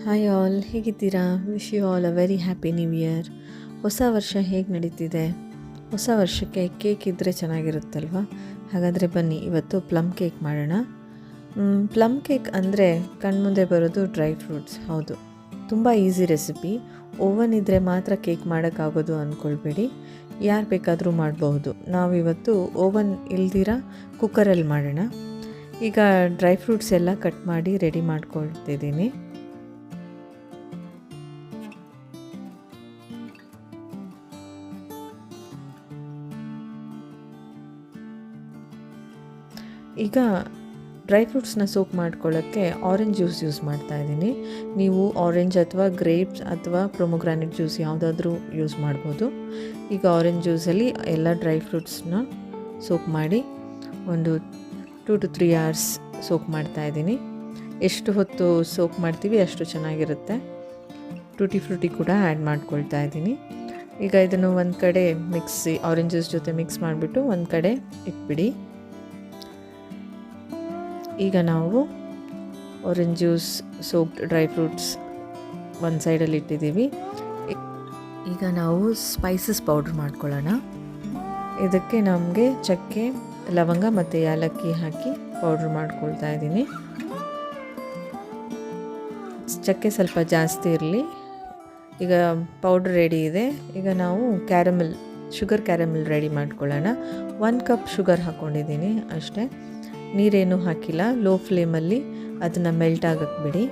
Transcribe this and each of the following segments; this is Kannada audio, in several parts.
ಹಾಯ್ ಆಲ್, ಹೇಗಿದ್ದೀರಾ? Wish you all a very happy new year. ಹೊಸ ವರ್ಷ ಹೇಗೆ ನಡೀತಿದೆ? ಹೊಸ ವರ್ಷಕ್ಕೆ ಕೇಕ್ ಇದ್ದರೆ ಚೆನ್ನಾಗಿರುತ್ತಲ್ವ? ಹಾಗಾದರೆ ಬನ್ನಿ ಇವತ್ತು ಪ್ಲಮ್ ಕೇಕ್ ಮಾಡೋಣ. ಪ್ಲಮ್ ಕೇಕ್ ಅಂದರೆ ಕಣ್ಮುಂದೆ ಬರೋದು ಡ್ರೈ ಫ್ರೂಟ್ಸ್. ಹೌದು, ತುಂಬ ಈಸಿ ರೆಸಿಪಿ. ಓವನ್ ಇದ್ದರೆ ಮಾತ್ರ ಕೇಕ್ ಮಾಡೋಕ್ಕಾಗೋದು ಅಂದ್ಕೊಳ್ಬೇಡಿ, ಯಾರು ಬೇಕಾದರೂ ಮಾಡಬಹುದು. ನಾವಿವತ್ತು ಓವನ್ ಇಲ್ದಿರ ಕುಕ್ಕರಲ್ಲಿ ಮಾಡೋಣ. ಈಗ ಡ್ರೈ ಫ್ರೂಟ್ಸ್ ಎಲ್ಲ ಕಟ್ ಮಾಡಿ ರೆಡಿ ಮಾಡ್ಕೊಳ್ತಿದ್ದೀನಿ. ಈಗ ಡ್ರೈ ಫ್ರೂಟ್ಸ್ನ ಸೋಕ್ ಮಾಡ್ಕೊಳ್ಳೋಕ್ಕೆ ಆರೆಂಜ್ ಜ್ಯೂಸ್ ಯೂಸ್ ಮಾಡ್ತಾಯಿದ್ದೀನಿ. ನೀವು ಆರೆಂಜ್ ಅಥವಾ ಗ್ರೇಪ್ಸ್ ಅಥವಾ ಪ್ರೊಮೊಗ್ರಾನೆಟ್ ಜ್ಯೂಸ್ ಯಾವುದಾದ್ರೂ ಯೂಸ್ ಮಾಡ್ಬೋದು. ಈಗ ಆರೆಂಜ್ ಜ್ಯೂಸಲ್ಲಿ ಎಲ್ಲ ಡ್ರೈ ಫ್ರೂಟ್ಸ್ನ ಸೋಕ್ ಮಾಡಿ ಒಂದು 2 to 3 hours ಸೋಕ್ ಮಾಡ್ತಾಯಿದ್ದೀನಿ. ಎಷ್ಟು ಹೊತ್ತು ಸೋಕ್ ಮಾಡ್ತೀವಿ ಅಷ್ಟು ಚೆನ್ನಾಗಿರುತ್ತೆ. ಟೂಟಿ ಫ್ರೂಟಿ ಕೂಡ ಆ್ಯಡ್ ಮಾಡ್ಕೊಳ್ತಾ ಇದ್ದೀನಿ. ಈಗ ಇದನ್ನು ಒಂದು ಕಡೆ ಆರೆಂಜ್ ಜ್ಯೂಸ್ ಜೊತೆ ಮಿಕ್ಸ್ ಮಾಡಿಬಿಟ್ಟು ಒಂದು ಕಡೆ ಇಟ್ಬಿಡಿ. ಈಗ ನಾವು orange juice soaked dry fruits ಒಂದು ಸೈಡಲ್ಲಿ ಇಟ್ಟಿದ್ದೀವಿ. ಈಗ ನಾವು ಸ್ಪೈಸಸ್ ಪೌಡ್ರ್ ಮಾಡ್ಕೊಳ್ಳೋಣ. ಇದಕ್ಕೆ ನಮಗೆ ಚಕ್ಕೆ, ಲವಂಗ ಮತ್ತು ಏಲಕ್ಕಿ ಹಾಕಿ ಪೌಡ್ರ್ ಮಾಡ್ಕೊಳ್ತಾ ಇದ್ದೀನಿ. ಚಕ್ಕೆ ಸ್ವಲ್ಪ ಜಾಸ್ತಿ ಇರಲಿ. ಈಗ ಪೌಡ್ರ್ ರೆಡಿ ಇದೆ. ಈಗ ನಾವು ಶುಗರ್ ಕ್ಯಾರಮೆಲ್ ರೆಡಿ ಮಾಡ್ಕೊಳ್ಳೋಣ. 1 ಕಪ್ ಶುಗರ್ ಹಾಕ್ಕೊಂಡಿದ್ದೀನಿ ಅಷ್ಟೇ, ನೀರೇನು ಹಾಕಿಲ್ಲ. ಲೋ ಫ್ಲೇಮಲ್ಲಿ ಅದನ್ನು ಮೆಲ್ಟ್ ಆಗಕ್ಕೆ ಬಿಡಿ.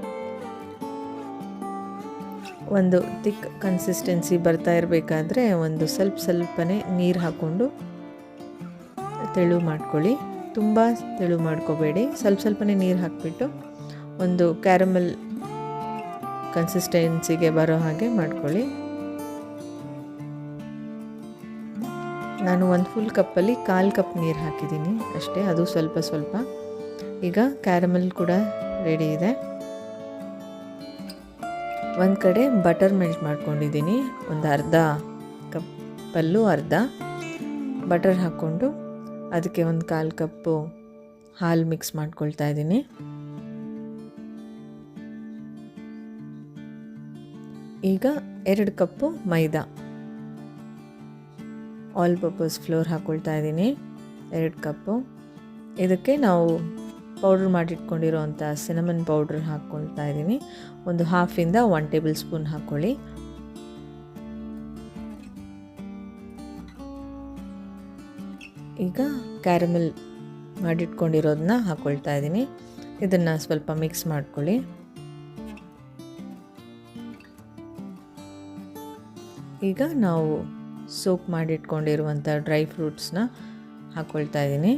ಒಂದು ಥಿಕ್ ಕನ್ಸಿಸ್ಟೆನ್ಸಿ ಬರ್ತಾ ಇರಬೇಕಾದ್ರೆ ಒಂದು ಸ್ವಲ್ಪನೇ ನೀರು ಹಾಕ್ಕೊಂಡು ತೆಳು ಮಾಡ್ಕೊಳ್ಳಿ. ತುಂಬ ತೆಳು ಮಾಡ್ಕೋಬೇಡಿ, ಸ್ವಲ್ಪನೇ ನೀರು ಹಾಕಿಬಿಟ್ಟು ಒಂದು ಕ್ಯಾರಮೆಲ್ ಕನ್ಸಿಸ್ಟೆನ್ಸಿಗೆ ಬರೋ ಹಾಗೆ ಮಾಡ್ಕೊಳ್ಳಿ. ನಾನು ಒಂದು ಫುಲ್ ಕಪ್ಪಲ್ಲಿ 1/4 ಕಪ್ ನೀರು ಹಾಕಿದ್ದೀನಿ ಅಷ್ಟೇ, ಅದು ಸ್ವಲ್ಪ. ಈಗ ಕ್ಯಾರಮೆಲ್ ಕೂಡ ರೆಡಿ ಇದೆ. ಒಂದು ಕಡೆ ಬಟರ್ ಮೆಲ್ಟ್ ಮಾಡ್ಕೊಂಡಿದ್ದೀನಿ. ಒಂದು ಅರ್ಧ ಕಪ್ಪಲ್ಲೂ ಅರ್ಧ ಬಟರ್ ಹಾಕ್ಕೊಂಡು ಅದಕ್ಕೆ ಒಂದು 1/4 ಕಪ್ಪು ಹಾಲು ಮಿಕ್ಸ್ ಮಾಡ್ಕೊಳ್ತಾ ಇದ್ದೀನಿ. ಈಗ 2 ಕಪ್ಪು ಮೈದಾ ಆಲ್ ಪರ್ಪಸ್ ಫ್ಲೋರ್ ಹಾಕ್ಕೊಳ್ತಾ ಇದ್ದೀನಿ, 2 ಕಪ್ಪು. ಇದಕ್ಕೆ ನಾವು ಪೌಡ್ರ್ ಮಾಡಿಟ್ಕೊಂಡಿರೋವಂಥ ಸಿನಮನ್ ಪೌಡ್ರ್ ಹಾಕ್ಕೊಳ್ತಾ ಇದ್ದೀನಿ. ಒಂದು 1/2 1 ಟೇಬಲ್ ಸ್ಪೂನ್ ಹಾಕ್ಕೊಳ್ಳಿ. ಈಗ ಕ್ಯಾರಮೆಲ್ ಮಾಡಿಟ್ಕೊಂಡಿರೋದನ್ನ ಹಾಕ್ಕೊಳ್ತಾ ಇದ್ದೀನಿ. ಇದನ್ನು ಸ್ವಲ್ಪ ಮಿಕ್ಸ್ ಮಾಡ್ಕೊಳ್ಳಿ. ಈಗ ನಾವು ಸೋಕ್ ಮಾಡಿಟ್ಕೊಂಡಿರುವಂಥ ಡ್ರೈ ಫ್ರೂಟ್ಸ್ನ ಹಾಕ್ಕೊಳ್ತಾ ಇದ್ದೀನಿ.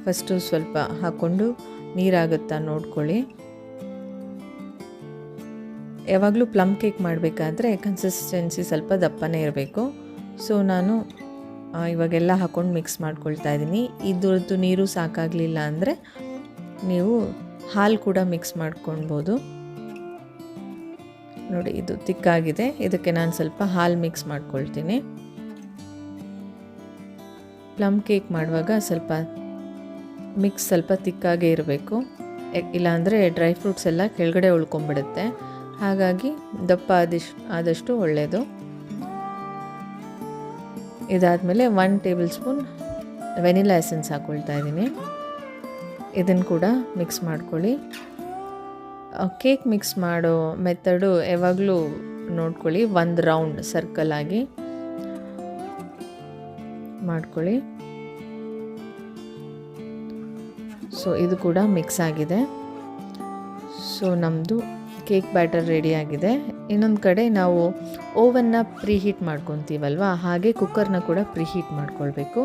ಫಸ್ಟು ಸ್ವಲ್ಪ ಹಾಕ್ಕೊಂಡು ನೀರಾಗುತ್ತಾ ನೋಡ್ಕೊಳ್ಳಿ. ಯಾವಾಗಲೂ ಪ್ಲಮ್ ಕೇಕ್ ಮಾಡಬೇಕಾದ್ರೆ ಕನ್ಸಿಸ್ಟೆನ್ಸಿ ಸ್ವಲ್ಪ ದಪ್ಪನೇ ಇರಬೇಕು. ಸೊ ನಾನು ಇವಾಗೆಲ್ಲ ಹಾಕ್ಕೊಂಡು ಮಿಕ್ಸ್ ಮಾಡ್ಕೊಳ್ತಾ ಇದ್ದೀನಿ. ಇದ್ರದ್ದು ನೀರು ಸಾಕಾಗಲಿಲ್ಲ ಅಂದರೆ ನೀವು ಹಾಲು ಕೂಡ ಮಿಕ್ಸ್ ಮಾಡ್ಕೊಳ್ಬೋದು. ನೋಡಿ, ಇದು ತಿಕ್ಕಾಗಿದೆ. ಇದಕ್ಕೆ ನಾನು ಸ್ವಲ್ಪ ಹಾಲು ಮಿಕ್ಸ್ ಮಾಡ್ಕೊಳ್ತೀನಿ. ಪ್ಲಮ್ ಕೇಕ್ ಮಾಡುವಾಗ ಸ್ವಲ್ಪ ತಿಕ್ಕಾಗೇ ಇರಬೇಕು, ಇಲ್ಲಾಂದರೆ ಡ್ರೈ ಫ್ರೂಟ್ಸ್ ಎಲ್ಲ ಕೆಳಗಡೆ ಉಳ್ಕೊಂಬಿಡುತ್ತೆ. ಹಾಗಾಗಿ ದಪ್ಪ ಆದಷ್ಟು ಒಳ್ಳೆಯದು. ಇದಾದಮೇಲೆ 1 ಟೇಬಲ್ ಸ್ಪೂನ್ ವೆನಿಲಾ ಎಸೆನ್ಸ್ ಹಾಕ್ಕೊಳ್ತಾ ಇದ್ದೀನಿ. ಇದನ್ನು ಕೂಡ ಮಿಕ್ಸ್ ಮಾಡ್ಕೊಳ್ಳಿ. ಕೇಕ್ ಮಿಕ್ಸ್ ಮಾಡೋ ಮೆಥಡು ಯಾವಾಗಲೂ ನೋಡ್ಕೊಳ್ಳಿ, ಒಂದು ರೌಂಡ್ ಸರ್ಕಲ್ ಆಗಿ ಮಾಡ್ಕೊಳ್ಳಿ. ಸೊ ಇದು ಕೂಡ ಮಿಕ್ಸ್ ಆಗಿದೆ. ಸೊ ನಮ್ಮದು ಕೇಕ್ ಬ್ಯಾಟರ್ ರೆಡಿ ಆಗಿದೆ. ಇನ್ನೊಂದು ಕಡೆ ನಾವು ಓವನ್ನ ಪ್ರೀಹೀಟ್ ಮಾಡ್ಕೊತೀವಲ್ವ, ಹಾಗೆ ಕುಕ್ಕರ್ನ ಕೂಡ ಪ್ರೀಹೀಟ್ ಮಾಡ್ಕೊಳ್ಬೇಕು.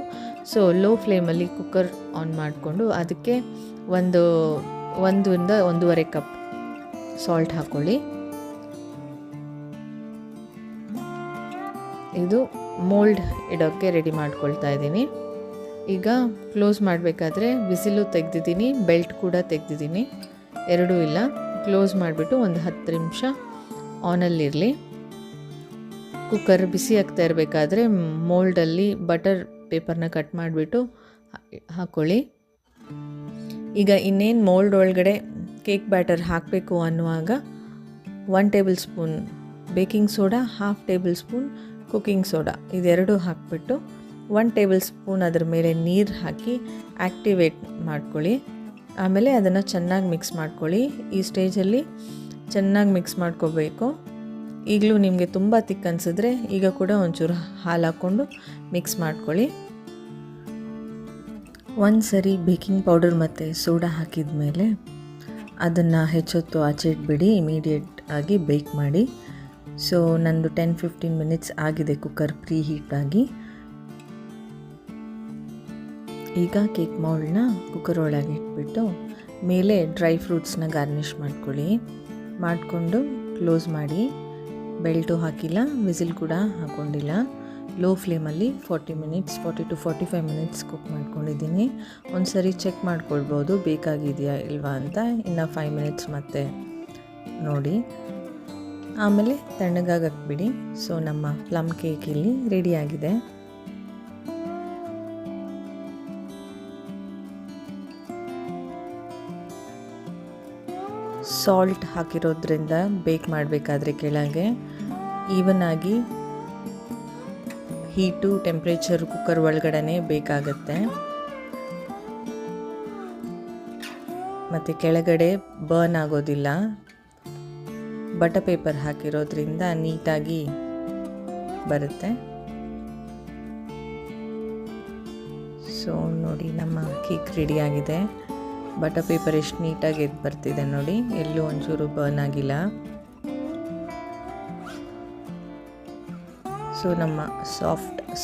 ಸೊ ಲೋ ಫ್ಲೇಮಲ್ಲಿ ಕುಕ್ಕರ್ ಆನ್ ಮಾಡಿಕೊಂಡು ಅದಕ್ಕೆ 1 to 1.5 ಕಪ್ ಸಾಲ್ಟ್ ಹಾಕ್ಕೊಳ್ಳಿ. ಇದು ಮೋಲ್ಡ್ ಇಡೋಕ್ಕೆ ರೆಡಿ ಮಾಡ್ಕೊಳ್ತಾ ಇದ್ದೀನಿ. ಈಗ ಕ್ಲೋಸ್ ಮಾಡಬೇಕಾದ್ರೆ ಬಿಸಿಲು ತೆಗೆದಿದ್ದೀನಿ, ಬೆಲ್ಟ್ ಕೂಡ ತೆಗೆದಿದ್ದೀನಿ, ಎರಡೂ ಇಲ್ಲ. ಕ್ಲೋಸ್ ಮಾಡಿಬಿಟ್ಟು ಒಂದು 10 ನಿಮಿಷ ಆನಲ್ಲಿರಲಿ. ಕುಕ್ಕರ್ ಬಿಸಿ ಆಗ್ತಾ ಇರಬೇಕಾದ್ರೆ ಮೋಲ್ಡಲ್ಲಿ ಬಟರ್ ಪೇಪರ್ನ ಕಟ್ ಮಾಡಿಬಿಟ್ಟು ಹಾಕ್ಕೊಳ್ಳಿ. ಈಗ ಇನ್ನೇನು ಮೋಲ್ಡ್ ಒಳಗಡೆ ಕೇಕ್ ಬ್ಯಾಟರ್ ಹಾಕಬೇಕು ಅನ್ನುವಾಗ 1 tablespoon baking soda, half tablespoon cooking soda ಇದೆರಡೂ ಹಾಕಿಬಿಟ್ಟು 1 ಟೇಬಲ್ ಸ್ಪೂನ್ ಅದರ ಮೇಲೆ ನೀರು ಹಾಕಿ ಆ್ಯಕ್ಟಿವೇಟ್ ಮಾಡ್ಕೊಳ್ಳಿ. ಆಮೇಲೆ ಅದನ್ನು ಚೆನ್ನಾಗಿ ಮಿಕ್ಸ್ ಮಾಡ್ಕೊಳ್ಳಿ. ಈ ಸ್ಟೇಜಲ್ಲಿ ಚೆನ್ನಾಗಿ ಮಿಕ್ಸ್ ಮಾಡ್ಕೋಬೇಕು. ಈಗಲೂ ನಿಮಗೆ ತುಂಬ ತಿಕ್ ಅನಿಸಿದ್ರೆ ಈಗ ಕೂಡ ಒಂಚೂರು ಹಾಲು ಹಾಕ್ಕೊಂಡು ಮಿಕ್ಸ್ ಮಾಡ್ಕೊಳ್ಳಿ. ಒಂದು ಸರಿ ಬೇಕಿಂಗ್ ಪೌಡರ್ ಮತ್ತು ಸೋಡಾ ಹಾಕಿದ ಮೇಲೆ ಅದನ್ನು ಹೆಚ್ಚೊತ್ತು ಆಚೆ ಇಟ್ಬಿಡಿ. ಇಮಿಡಿಯೇಟ್ ಆಗಿ ಬೇಕ್ ಮಾಡಿ. ಸೊ ನಂದು 10-15 ಮಿನಿಟ್ಸ್ ಆಗಿದೆ ಕುಕ್ಕರ್ ಪ್ರೀ ಹೀಟಾಗಿ. ಈಗ ಕೇಕ್ ಮೌಲ್ಡ್ನ ಕುಕ್ಕರ್ ಒಳಗೆ ಇಟ್ಬಿಟ್ಟು ಮೇಲೆ ಡ್ರೈ ಫ್ರೂಟ್ಸ್ನ ಗಾರ್ನಿಷ್ ಮಾಡಿಕೊಂಡು ಕ್ಲೋಸ್ ಮಾಡಿ. ಬೆಲ್ಟು ಹಾಕಿಲ್ಲ, ವಿಸಿಲ್ ಕೂಡ ಹಾಕ್ಕೊಂಡಿಲ್ಲ. ಲೋ ಫ್ಲೇಮಲ್ಲಿ 40 to 45 ಮಿನಿಟ್ಸ್ ಕುಕ್ ಮಾಡ್ಕೊಂಡಿದ್ದೀನಿ. ಒಂದು ಸರಿ ಚೆಕ್ ಮಾಡ್ಕೊಳ್ಬೋದು ಬೇಕಾಗಿದೆಯಾ ಇಲ್ವಾ ಅಂತ. ಇನ್ನು 5 ಮಿನಿಟ್ಸ್ ಮತ್ತೆ ನೋಡಿ, ಆಮೇಲೆ ತಣ್ಣಗಾಗಕ್ಬಿಡಿ. ಸೊ ನಮ್ಮ ಪ್ಲಮ್ ಕೇಕ್ ಇಲ್ಲಿ ರೆಡಿಯಾಗಿದೆ. ಸಾಲ್ಟ್ ಹಾಕಿರೋದ್ರಿಂದ ಬೇಕ್ ಮಾಡಬೇಕಾದ್ರೆ ಕೆಳಗೆ ಈವನ್ ಆಗಿ ಹೀಟು ಟೆಂಪ್ರೇಚರ್ ಕುಕ್ಕರ್ ಒಳಗಡೆ ಬೇಕಾಗುತ್ತೆ. ಮತ್ತು ಕೆಳಗಡೆ ಬರ್ನ್ ಆಗೋದಿಲ್ಲ. ಬಟರ್ ಪೇಪರ್ ಹಾಕಿರೋದ್ರಿಂದ ನೀಟಾಗಿ ಬರುತ್ತೆ. ಸೊ ನೋಡಿ, ನಮ್ಮ ಕೇಕ್ ರೆಡಿಯಾಗಿದೆ. ಬಟರ್ ಪೇಪರ್ ಎಷ್ಟು ನೀಟಾಗಿ ಎದ್ದು ಬರ್ತಿದೆ ನೋಡಿ, ಎಲ್ಲೂ ಒಂಚೂರು ಬರ್ನ್ ಆಗಿಲ್ಲ. ಸೊ ನಮ್ಮ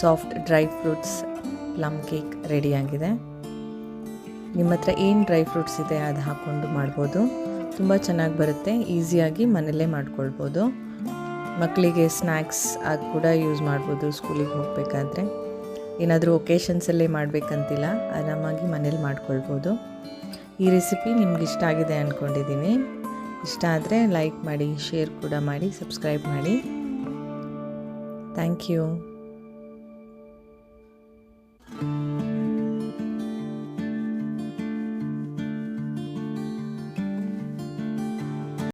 soft dry fruits plum cake ರೆಡಿಯಾಗಿದೆ. ನಿಮ್ಮ ಹತ್ರ ಏನು ಡ್ರೈ ಫ್ರೂಟ್ಸ್ ಇದೆ ಅದು ಹಾಕ್ಕೊಂಡು ಮಾಡ್ಬೋದು. ತುಂಬ ಚೆನ್ನಾಗಿ ಬರುತ್ತೆ. ಈಸಿಯಾಗಿ ಮನೆಯಲ್ಲೇ ಮಾಡ್ಕೊಳ್ಬೋದು. ಮಕ್ಕಳಿಗೆ ಸ್ನ್ಯಾಕ್ಸ್ ಆಗಿ ಕೂಡ ಯೂಸ್ ಮಾಡ್ಬೋದು. ಸ್ಕೂಲಿಗೆ ಹೋಗಬೇಕಾದ್ರೆ ಏನಾದರೂ ಒಕೇಶನ್ಸಲ್ಲೇ ಮಾಡಬೇಕಂತಿಲ್ಲ, ಆರಾಮಾಗಿ ಮನೇಲಿ ಮಾಡ್ಕೊಳ್ಬೋದು. ಈ ರೆಸಿಪಿ ನಿಮ್ಗೆ ಇಷ್ಟ ಆಗಿದೆ ಅಂದ್ಕೊಂಡಿದ್ದೀನಿ. ಇಷ್ಟ ಆದರೆ ಲೈಕ್ ಮಾಡಿ, ಶೇರ್ ಕೂಡ ಮಾಡಿ, ಸಬ್ಸ್ಕ್ರೈಬ್ ಮಾಡಿ. Thank you.